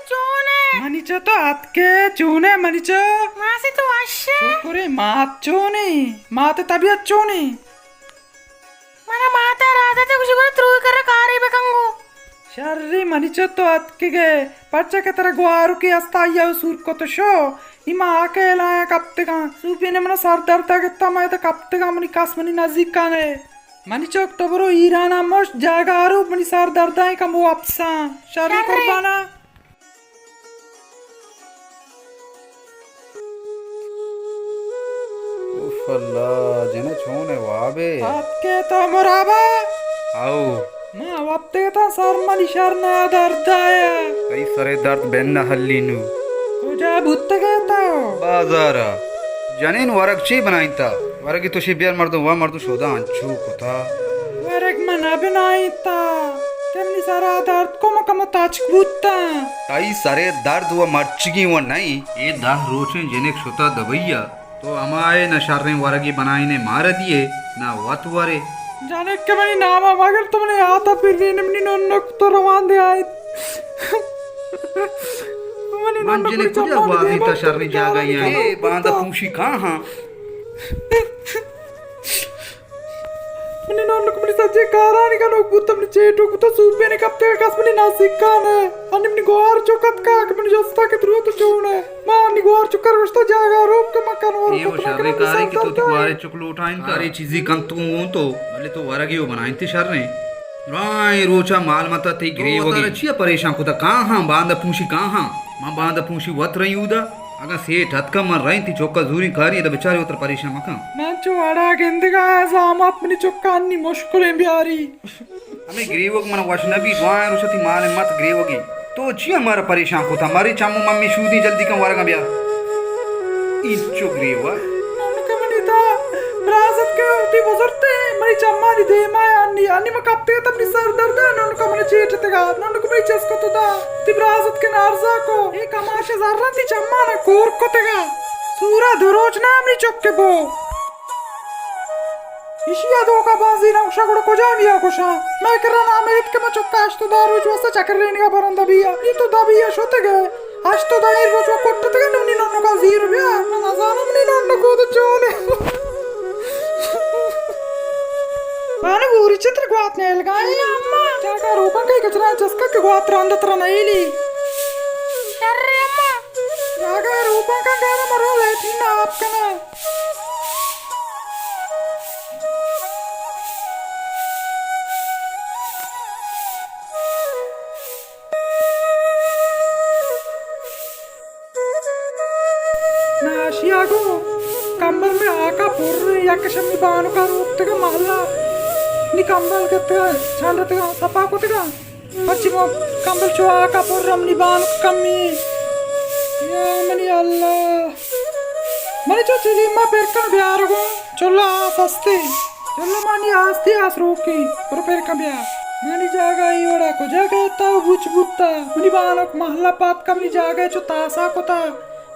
चोने मनीचा तो atke चोने मनीचा मासी तो आशे शुक्रे मात चोने मात तबियत चोने मना माता राधा ते कुछ बोले त्रुई कर कारी बेकंगो शर्री मनीचा तो atke गए पच्चा के तरह गुआरू की अस्ताया उसूर को तो शो इमा आके लाया कप्ते का सूपी ने मना सर दर्द के तमाय तो कप्ते का मनी कास्मनी नजीक का ने मनीचा अक्टूबरो ईराना मोश जागा आरू मनी सर दर्द है कम वो अपसा शर्री कुर्बाना अल्लाह जेने छोने वाबे आपके तो मराबा आओ माँ वप्ते तो सर मनी शर्ना दर्द आया कई सरे दर्द बेन्ना हल्लीनु कुजा बुत्ते कहता हो बाजारा जनेन वरक ची बनाईता वरकी तो शिबियर मर्दू शोदा अंचू कुता वरक मना बनाई था तेमनी सारा दर्द को मकम ताच बुत्ता कई सरे दर्द व मर्चगी व नहीं ये दर्द रोचे जेने शोता दबैया तो हमारे न शर्रे वरगी बनाई ने मार दिए ना वत वरे जाने के मनी नाम मगर तुमने आता फिर भी निम्नी नन्नक तो रवान दे आई मन जेने कुछ वादी ता शर्री जागा ये बांधा पूछी कहाँ मनी नन्नक मनी सच्चे कारानी का लोग बुत्ता मनी चेटो कुता सूपे ने कप्ते का कसमनी नासिका ने अन्य मनी गोर चौकत का मनी जस्ता के द्रुत चोने मां मनी गोर चुकर वस्ता जागा रूप के मकान और ये वो शर्रे कारी की तो तुम्हारे चुकलो उठाइन कारी चीज़ी कंग तू हूँ तो भले तो वरगी वो बनाई थी शर्रे राय रोचा माल मता थी ग्रे होगी अच्छी परेशान कुता कहाँ बांधा पूछी कहाँ मां बांधा पूछी वत रही उदा अगर सेठ हथ का मर रही थी चौका जूरी कारी तो बेचारे उतर परेशान मका मैं चुवाड़ा गेंदगा जाम अपनी चुक्का अन्नी मुश्किलें बिहारी हमें ग्रेवोग मन वशना भी दुआएं रुसती माल मत ग्रेवोगी तो जी हमारा परेशान होता हमारी चामू मम्मी शूदी जल्दी कम वारगा बिया इच्चो ग्रेवा नन्नका मनी था ब्राज़त के उठी बजरते मनी चम्मा नी दे माया अन्नी अन्नी में कप्ते तब नी सर दर्द है नन्नका मनी चेट तेगा नन्नका मनी चस्को तो दा ती ब्राज़त के नारज़ा को एक अमाशे ज़र्रा ती चम्मा ना कोर को तेगा सूरा दुरोज ना मनी चुक्के बो इशिया दो का बाजी ना उषा को जामिया कोशा मैं कर रहा ना मैं इतने में चुक्का आज तो दारू जो ऐसा चक्कर लेने का बरंदा बिया ये तो दाबिया शोते गए आज तो दायर रोज वो कोट्टे तेगा नन्नी नन्नका ज़ीर बिया मैं नज़ाना मनी नन्नका तो जोने माने पूरी चित्र गुआत ने लगाई अम्मा जागा रूपन का कचरा जस्का के गुआत रंद तरह नहीं ली शर्रे अम्मा जागा रूपन का गाना मरो लेती ना आपका ना नाशियागो कंबल में आका पूर्व या कशमी बानु का रूप तेगा महला नी कंबल के तेगा छांड तेगा सपा को तेगा पश्चिमो कंबल चो आका पूर्व नी बानु कमी या मनी अल्लाह मनी चो चिली मा पेरकन बिहार गो चोला सस्ते चोला मानी आस्ती आस रोकी पर पेरकन बिहार मनी जागा ई वड़ा को जागा ताऊ बुच बुत्ता मनी बानु महला पात कमी जागा चो तासा को ता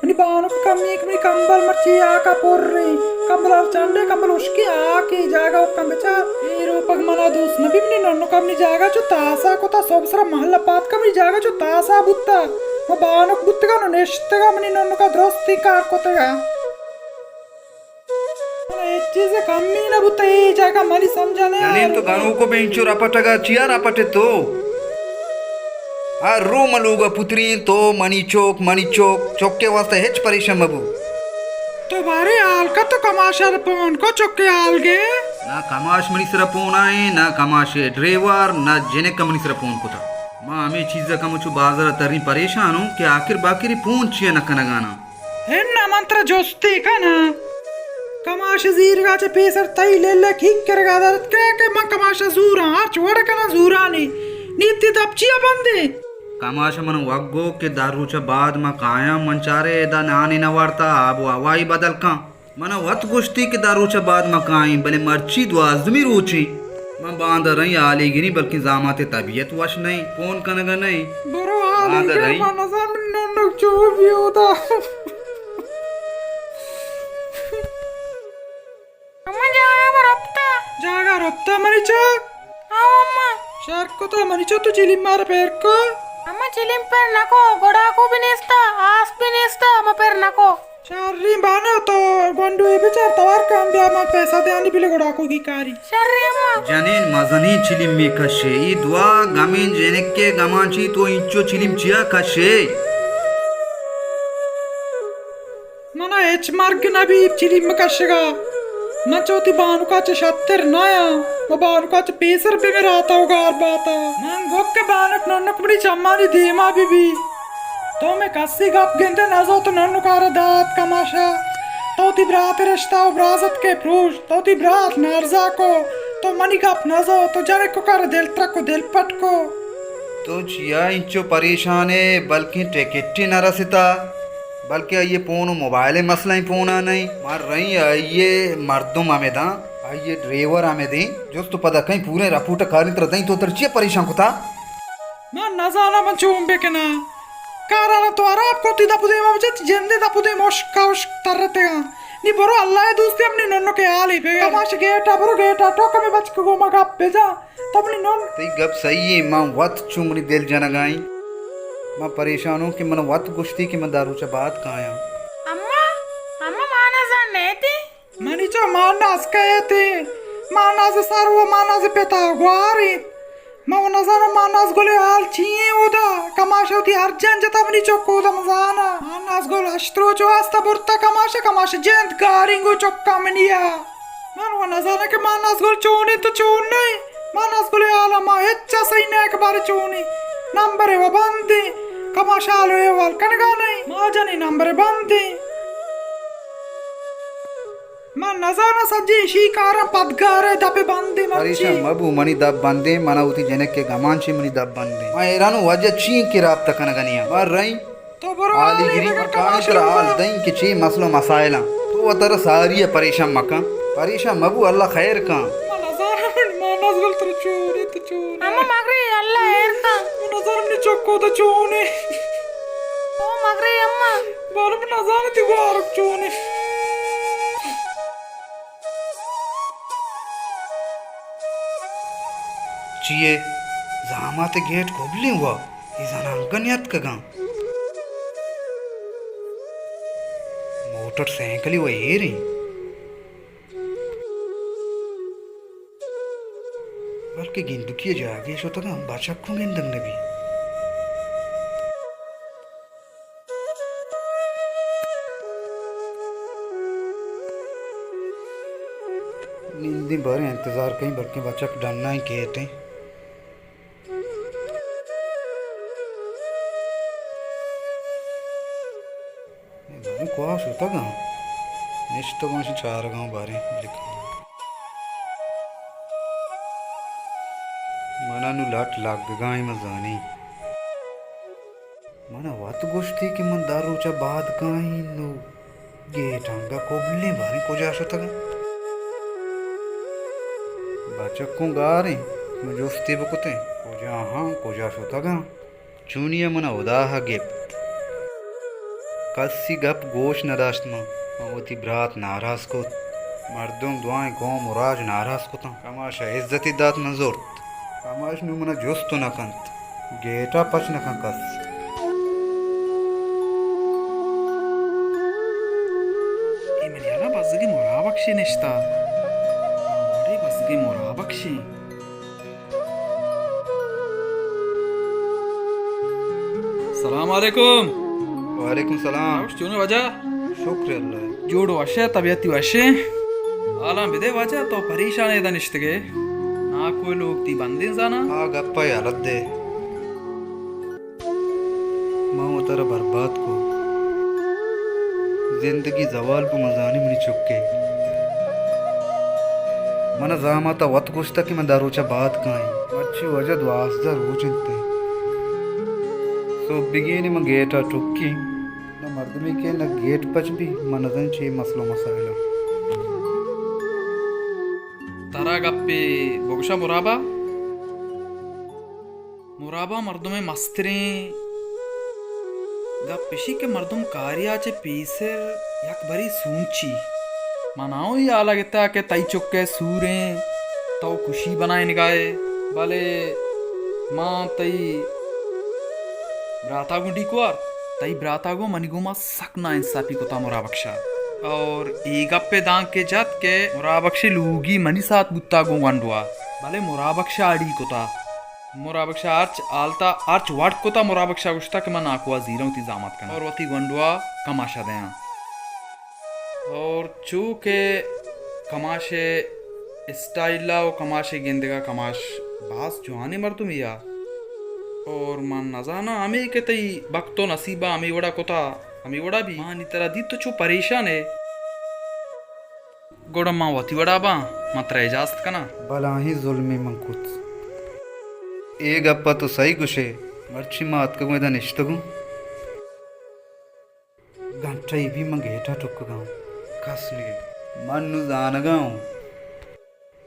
मनी बानु कमी एक मनी कंबल मर्ची आका पोर्री कंबल और चंडे कंबल उसकी आकी जागा उकम बेचा ये रूपक मना दूस नबी मनी नन्नो कमी जागा चो तासा को ता सोबसरा महल्ला पात कमी जागा चो तासा बुत्ता वो बानु बुत्तेगा नो नेश्तेगा मनी नन्नो का द्रोस्ती कार को तेगा एक चीज़ कमी ना बुत्ता ये जागा मनी समझाने जनेन तो गानों को बेंचो रापटगा चिया रापटे तो आ रो मलूगा पुत्री तो मनी चौक चौक के वास्ते हेच परेशान बबू तुम्हारे हाल का तो कमाशा रपोन को चुक्के हाल गे ना कमाश मनी सरपोन आए ना कमाशे ड्राइवर ना जेने कमनी सरपोन को था माँ हमें चीज़ का मुझे बाजार तरी परेशान हूँ कि आखिर बाकी पहुंच चिया न कनगाना है ना मंत्र जोस्ती का ना कमाश जीर गाचे पेसर तई ले खीक कर गादा के मां कमाश जूरा आर्च वड़ कना जूरा नी नीति दपचिया बंदे कमाश मन वग्गो के दारूचा बाद मा काया मंचारे दा नानी न वार्ता अब हवाई बदल का मन वत गोष्टी के दारूचा बाद मा काई भले मर्ची द्वाजमी रोची मैं बांध रही आली गिरी बल्कि जामाते तबीयत वश नहीं फोन कनगा नहीं बरो आली बांध के रही मनसा नन्नक चो भी होता अम्मा जागा रप्ता जागा रप्ता मनी चक आओ अम्मा शर्क को तो मनी चो तो चिली मार पैर को अम्मा चिलिम पर नको गोडाको भी नेस्ता आस भी नेस्ता म पर नको शारी बानो तो गोंडू ये बेचार तवार काम बिया मा पैसा दे आनी बिले गोड़ा को की कारी शर्री अम्मा जानेन mazani chilim me kashe I dua gamin jenekke gamanchi to incho chilim chia kashe मना एच मार्ग ना भी चिली में कशेगा मैं चौथी बानु का चशत्तर नया वो बानु का पेसर पे मेरा आता होगा हर बात मैं गोक के बानक नन्नक बड़ी चम्मानी धीमा बीबी तो मैं कस्सी गप गिनते नजो तो नन्नु कार दात कमाशा तो ती ब्रात रिश्ता और ब्राजत के प्रूश तो ती ब्रात नारजा को तो मनी गप नजो तो जाने को कर दिल ट्रक को दिल पट को तो चिया इंचो परेशान है बल्कि टिकट न रसिता बल्कि ये फोन मोबाइल मसला ही फोन नहीं मार रही ये मर्दुम आमे दा ये ड्राइवर आमे दे जो तो पता कहीं पूरे रफूट खाली तरह दई तो तरचिए परेशान को था मैं नजाना मन चूंबे के ना काराना तो आराप को तीदा पुदे मवजत जिंदे दा पुदे मोश काउश तरतेगा नी बरो अल्लाह दोस्ती अपनी नन्नो के हाल ही पे कमाश गेटा बरो गेटा टोका में बच को मगा भेजा तो अपनी नन तई गप सही है मां वत चुमड़ी दिल जना गाई मैं परेशान हूँ कि मन वत गुश्ती की मैं दारू से बात कहाँ आया अम्मा अम्मा मानस नेती मनी जो मानस कहते मानस सारो मानस पेता गुआरी मैं वो नजारा मानस गोले हाल चीए उदा कमाश होती अर्जन जता मनी चोको उदा मजाना मानस गोल अश्त्रो जो आस्ता बुरता कमाश जेंत गारिंगो चोक्का मनिया मन वो नजारा के मानस गोल चोने तो चोन नहीं मानस गोले आला मा हेच्चा सही ने एक बार चोनी नंबर वो बंदी कमाशालो ये वाल कनगा नहीं माजनी नंबर बंदी मैं नजारा सज्जी शिकारा पदगारे दबे बंदी मच्छी परेशान मबू मनी दब बंदे मना उती जनक के गमांची मनी दब बंदे मैं एरानो वजह ची के राब्ता कनगनिया मार रही तो बरो आली गिरी कान कर आल दई के ची मसलो मसाइला तो वो तरह सारी है परेशान मका परेशान मबू अल्लाह खैर का मैं नजारा मानस गल तर चोरी तो चोरी अम्मा मगरी अल्लाह एरता नजारा ने चोको तो चोनी ओ मगरी अम्मा बाल में नजारा ती वार चोनी चिए जामाते गेट खोबली हुआ इसान अंकनियत का गांव मोटरसाइकिल ही वो ये रही बल्कि गिंदुकिये जागे शो तक हम बाचक्कू गिंदंग नबी नींदी भर इंतजार कहीं बल्कि बचक डरना ही कहते कुआश होता गाँव निश्चित कौन सी 4 गाँव बारे लिखा मना नु लाट लाग गाय मजानी मना वात गोष्टी की मन दारूचा बाद गाय नु गेट अंगा कोबले बारे को जाशो तक बचक को गा रे मुझोस्ती बकुते को जा हां को जाशो तक चूनिया मना उदाह गिफ्ट कस्सी गप गोश नदाश्तमा मवती ब्रात नाराज को मर्दों दुआएं गौ मुराज नाराज को ता कमाशा इज्जती दात नजोर कमाश नु मना जोस तो न कंत गेटा पच न कस ए मरियाना बजगी मोराबक्षी निश्ता अरे बजगी मोराबक्षी सलाम अलैकुम वालेकुम सलाम चूने वजह शुक्र अल्लाह जोड़ वशे तबियती वशे आला बिदे वजह तो परेशान है दनिश्तगे ना कोई लोग ती बंदे जाना आ गप्पा यालत दे मां उतर बर्बाद को जिंदगी जवाल को मजानी मनी चुके मन जामाता वत कुछ तक मैं दारूचा बात काई अच्छी वजह वास्ता रोचते सो बिगेनी में गेटा टुक्की न मर्दमी के न गेट पच भी मनदन चे मसलो मसाइला तारा गप्पे बोगशा मुराबा मुराबा मर्दों में मस्तरे गप्पिशी के मर्दुम कार्याचे पीसर यक भरी सूंची मनाओ ही आला गिता के तई चुक्के सूरे तो खुशी बनाए निगाहे भले माँ तई ब्रातागु डिक्वार तई ब्रातागु मनिगुमा सकना इंसाफी को ता मोराबक्षा और ईगप्पे दांग के जात के मोराबक्षे लूगी मनी साथ बुत्ता गो वंडवा भले मोराबक्षा आड़ी को ता मोराबक्षा आर्च आलता आर्च वाट को ता मोराबक्षा गुश्ता के मन आकुआ जीरो ती जामत का और वती वंडवा कमाशा दया और चूके कमाशे स्टाइला और कमाशे गेंदेगा कमाश बास जुआनी मर तुम या और मान नजाना हमें के तई बक्तो नसीबा हमें वड़ा कोता हमें वड़ा भी मान इतरा दी तो चो परेशान है गोड़ा माँ वती वड़ा बा मात्रा इजाजत कना भला ही जुल्मी मंकुत एक अप्पा तो सही कुशे मर्ची मात को मैं निश्तगु घंटा भी मंगेठा टुक गाँव कसने मनु जान गाँव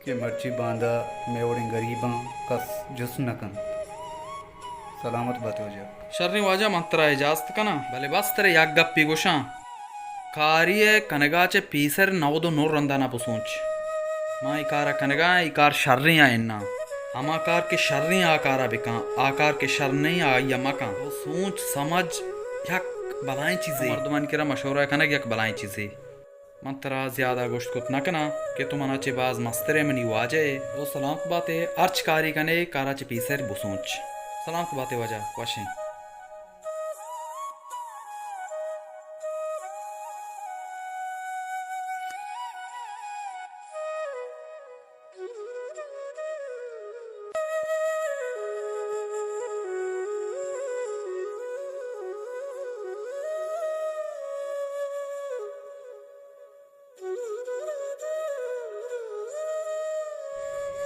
के मर्ची बांधा मैं ओडिंग गरीबा कस जुस नकन सलामत बात हो जा शर्री वाजा मात्रा इजाजत कना भले बस तेरे याग गप्पी गोशा कारिये कनगाचे पीसर नवदो नोर रंदाना पुसूंच माँ इकारा कनगा इकार शर्रियाँ इन्ना हम आकार के शर्रियाँ आकारा बिका आकार के शर नहीं आ यमका वो सोच समझ यक बलाएं चीजें मर्दमान किरा मशवरा कनग यक बलाएं चीजें मंत्रा ज्यादा गोश्त कुत न कना के तुम अनाचे बाज मस्तरे मनी वाजे वो सलामत बातें अर्च कारी कने काराचे पीसर बुसूंच सलामत बातें वजह वाशें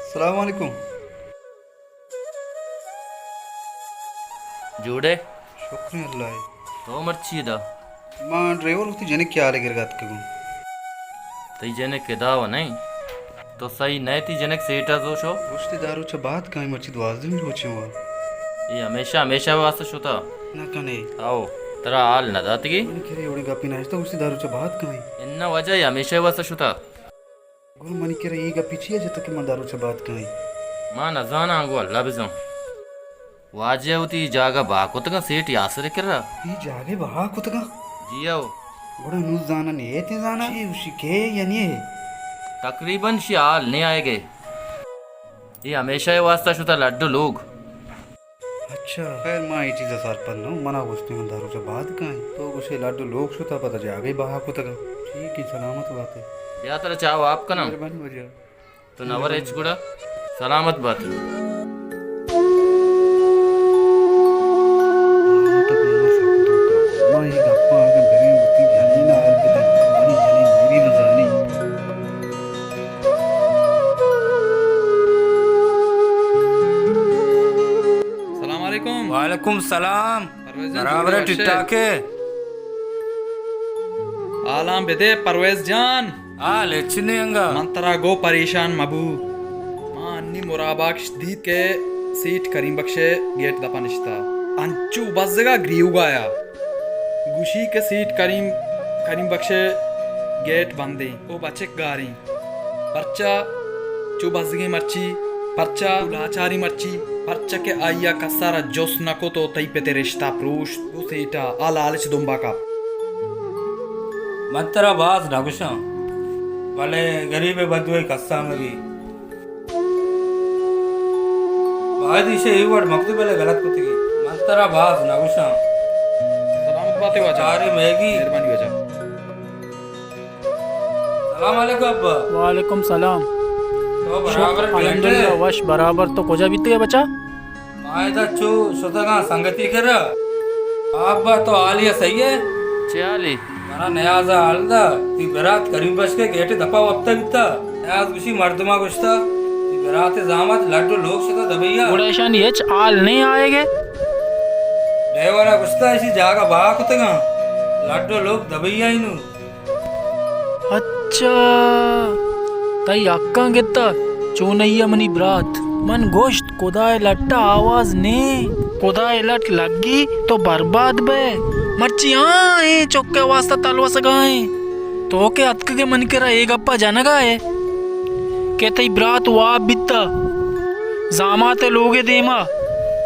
सलाम वालेकुम जोड़े शुक्रिया अल्लाह तो मर्ची दा मां ड्राइवर होती जने क्या लगे रगात के तई जने के दावा नहीं तो सही नहीं थी जनक सेटा जो शो रुश्ते दारू च बात काई मर्ची दवाज में रोचे हुआ ये हमेशा हमेशा वास्ते शुता ना कने आओ तेरा हाल न दातगी मन करे ओडी गप्पी ना तो रुश्ते दारू च बात काई इन्ना वजह हमेशा वास्ते शुता गुरु मन करे ये गप्पी छिए जत के मन दारू च बात काई मां न जाना गो अल्लाह बिजो वाजे होती जागा बाकुत का सेट यासरे कर रहा ये जागे बहा कुतगा जी आओ बड़ा नुस जाना ने ते जाना ये उसी के यानी तकरीबन हाल नहीं आएगे ये हमेशा वास्ता शुता लड्डू लोग अच्छा खैर मां ये चीज सार पर न मना गुस्ते में दारू च बात काई तो उसे लाडू लोग सुता पता जागे बहा कुतगा ठीक है सलामत बात है या तरह चाहो आपका ना मेहरबानी वजह तो नवर एच गुड़ा सलामत बात मां ये गप्पा आगे मेरी होती जानी ना हाल बता जानी जानी मेरी न जानी सलाम वालेकुम वालेकुम सलाम परवेज़ जान, बराबर है जुड़े ठीक ठाक है आलाम बेदे परवेज जान लेचिने अंगा मंतरा गो परेशान मबू मां अन्नी मुराबाक्श दीद के सीट करीम बख्शे गेट दपनिश्ता अंचू बजगा ग्रीव गाया गुशी के सीट करीम बख्शे गेट बंदे ओ बच्चे गारी पर्चा चू बजगी मर्ची पर्चा लाचारी मर्ची पर्चा के आया कसारा जोस नको तो तई पे ते रिश्ता प्रूश तू सीटा आलालच दुंबा का मंतरा बाज नागुशा वाले गरीब बदवे कस्सा में भी बाद इसे एक वर्ड मक्तूब वाले गलत कुत्ते की मंतरा बाज नागुशा सलामत बातें वाजा चारे मैगी मेहरबानी वाजा सलाम अलैकुम अब्बा वालेकुम सलाम तो बराबर अल्हम्दुलिल्लाह वश बराबर तो कोजा बीत गया बच्चा मायदा चू सुतगा संगति कर अब्बा तो आलिया सही है चाली मना नयाजा आलदा ती बरात करीम बस के गेट दपा वक्ता बिता नयाज गुशी मर्दमा गुश्ता ती बरात जामत लड्डू लोग से दबैया गुड़ेशान ये आल नहीं आएगे ड्राइवर गुश्ता इसी जागा बाहा कुतगा लड्डू लोग दबैया इनु अच्छा तई अक्का गित्ता चोनैया मनी ब्रात मन गोश्त कोदाए लट्टा आवाज ने कोदाए लट लगी तो बर्बाद बे मर्ची आए चौके वास्ता तलवा सगाए तो के अतक के मन करा एक अप्पा जनगा है के तई ब्रात वा बित्ता जामाते लोगे देमा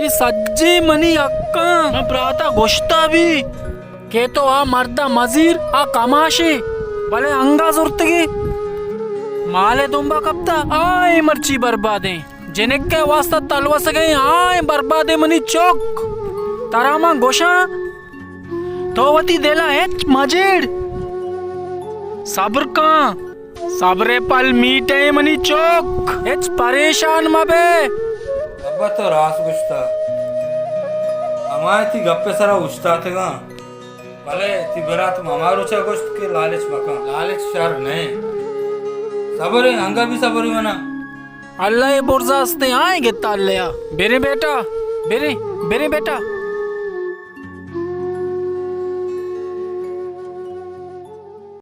ये सज्जी मनी अक्का मैं प्राता गोश्ता भी के तो आ मर्दा मजीर आ कमाशे भले अंगा जुर्तगी माले दुम्बा कप्ता आए मर्ची बर्बादे जिनक के वास्ता तलवस गए आए बर्बादे मनी चौक तरामा गोशा तोवती देला है मजेड़ सब्र का सबरे पल मीटे मनी चौक एच परेशान मबे अब्बा तो रास गुश्ता हमारे ती गप्पे सारा उछता थे गा भले ती बरात हमारो चा गोश्त के लालच मका लालच शर नहीं सबर है हंगा भी सबर ही मना अल्लाह ये बुर्जास्ते आएंगे ताल्ले बेरे बेटा बेरे बेरे बेटा